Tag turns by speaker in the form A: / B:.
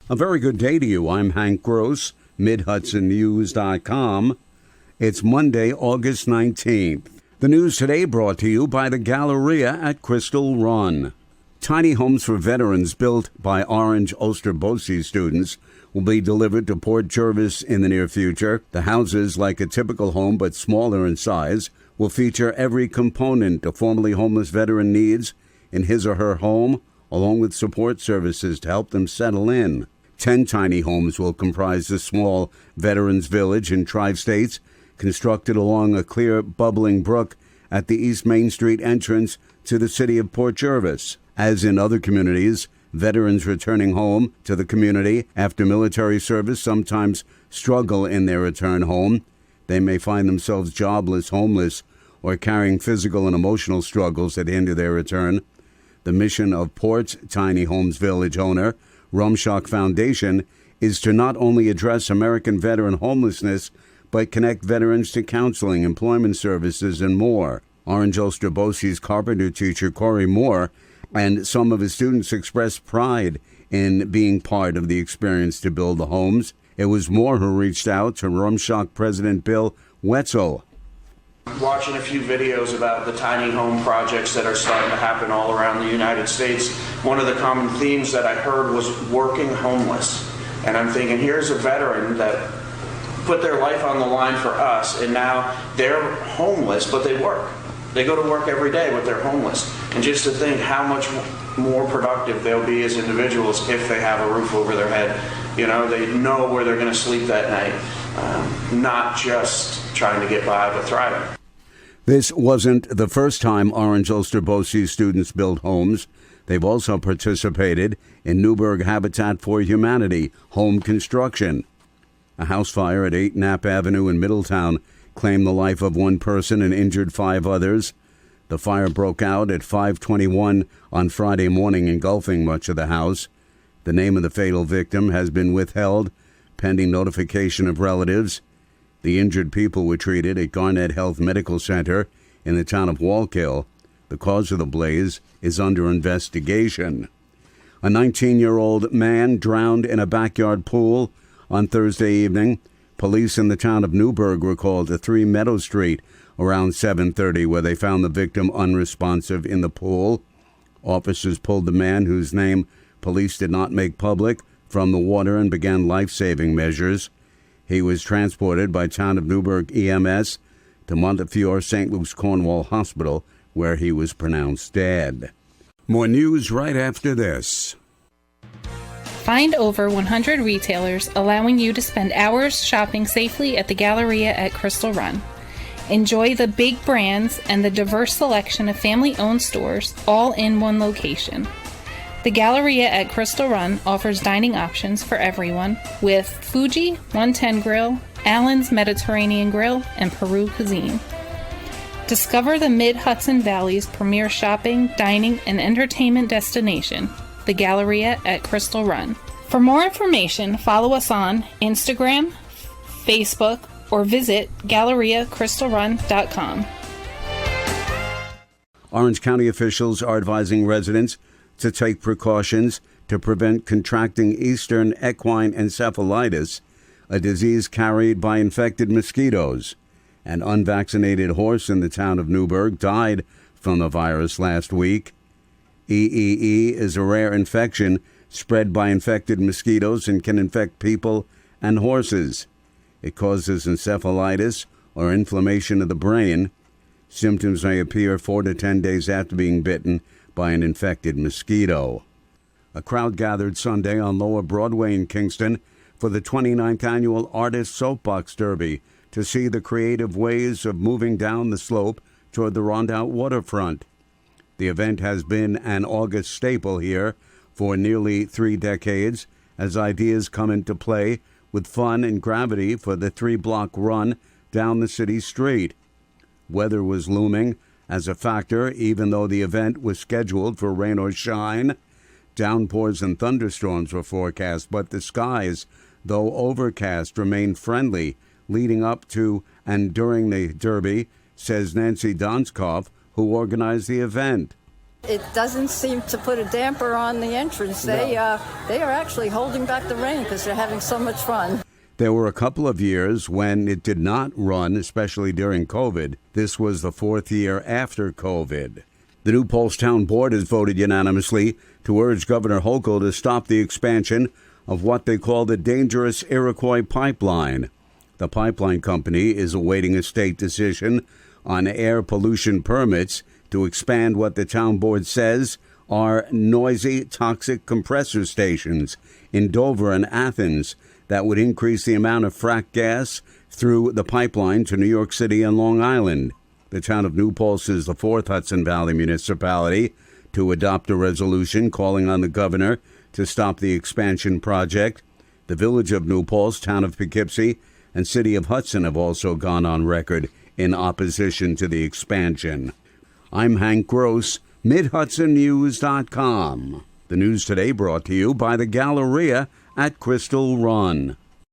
A: A very good day to you. I'm Hank Gross, MidHudsonNews.com. It's Monday, August 19th. The news today brought to you by the Galleria at Crystal Run. Tiny homes for veterans built by Orange Ulster BOCES students will be delivered to Port Jervis in the near future. The houses, like a typical home but smaller in size, will feature every component a formerly homeless veteran needs in his or her home, along with support services to help them settle in. 10 tiny homes will comprise the small Veterans Village in Tri-States, constructed along a clear, bubbling brook at the East Main Street entrance to the city of Port Jervis. As in other communities, veterans returning home to the community after military service sometimes struggle in their return home. They may find themselves jobless, homeless, or carrying physical and emotional struggles that hinder their return. The mission of Port's Tiny Homes Village owner, Rumshock Foundation, is to not only address American veteran homelessness, but connect veterans to counseling, employment services, and more. Orange Ulster BOCES carpenter teacher Corey Moore and some of his students expressed pride in being part of the experience to build the homes. It was Moore who reached out to Rumshock President Bill Wetzel.
B: Watching a few videos about the tiny home projects that are starting to happen all around the United States, one of the common themes that I heard was working homeless. And I'm thinking, here's a veteran that put their life on the line for us, and now they're homeless, but they work. They go to work every day, but they're homeless. And just to think how much more productive they'll be as individuals if they have a roof over their head. You know, they know where they're going to sleep that night, not just trying to get by, but thriving.
A: This wasn't the first time Orange Ulster BOCES students built homes. They've also participated in Newburgh Habitat for Humanity home construction. A house fire at 8 Knapp Avenue in Middletown claimed the life of one person and injured 5 others. The fire broke out at 5:21 on Friday morning, engulfing much of the house. The name of the fatal victim has been withheld, pending notification of relatives. The injured people were treated at Garnett Health Medical Center in the town of Wallkill. The cause of the blaze is under investigation. A 19-year-old man drowned in a backyard pool on Thursday evening. Police in the town of Newburgh were called to 3 Meadow Street around 7:30, where they found the victim unresponsive in the pool. Officers pulled the man, whose name police did not make public, from the water and began life-saving measures. He was transported by town of Newburgh EMS to Montefiore St. Luke's Cornwall Hospital, where he was pronounced dead. More news right after this.
C: Find over 100 retailers allowing you to spend hours shopping safely at the Galleria at Crystal Run. Enjoy the big brands and the diverse selection of family-owned stores all in one location. The Galleria at Crystal Run offers dining options for everyone with Fuji 110 Grill, Allen's Mediterranean Grill, and Peru Cuisine. Discover the Mid-Hudson Valley's premier shopping, dining, and entertainment destination, the Galleria at Crystal Run. For more information, follow us on Instagram, Facebook, or visit GalleriaCrystalRun.com.
A: Orange County officials are advising residents to take precautions to prevent contracting Eastern equine encephalitis, a disease carried by infected mosquitoes. An unvaccinated horse in the town of Newburgh died from the virus last week. EEE is a rare infection spread by infected mosquitoes and can infect people and horses. It causes encephalitis or inflammation of the brain. Symptoms may appear 4 to 10 days after being bitten by an infected mosquito. A crowd gathered Sunday on Lower Broadway in Kingston for the 29th annual Artist Soapbox Derby to see the creative ways of moving down the slope toward the Rondout waterfront. The event has been an August staple here for nearly 3 decades as ideas come into play with fun and gravity for the 3-block run down the city street. Weather was looming as a factor, even though the event was scheduled for rain or shine. Downpours and thunderstorms were forecast, but the skies, though overcast, remained friendly leading up to and during the Derby, says Nancy Donskoff, who organized the event.
D: It doesn't seem to put a damper on the entrance. They are actually holding back the rain because they're having so much fun.
A: There were a couple of years when it did not run, especially during COVID. This was the fourth year after COVID. The New Paltz Town Board has voted unanimously to urge Governor Hochul to stop the expansion of what they call the dangerous Iroquois pipeline. The pipeline company is awaiting a state decision on air pollution permits to expand what the town board says are noisy, toxic compressor stations in Dover and Athens that would increase the amount of frack gas through the pipeline to New York City and Long Island. The town of New Paltz is the fourth Hudson Valley municipality to adopt a resolution calling on the governor to stop the expansion project. The village of New Paltz, town of Poughkeepsie, and city of Hudson have also gone on record in opposition to the expansion. I'm Hank Gross, MidHudsonNews.com. The news today brought to you by the Galleria at Crystal Run.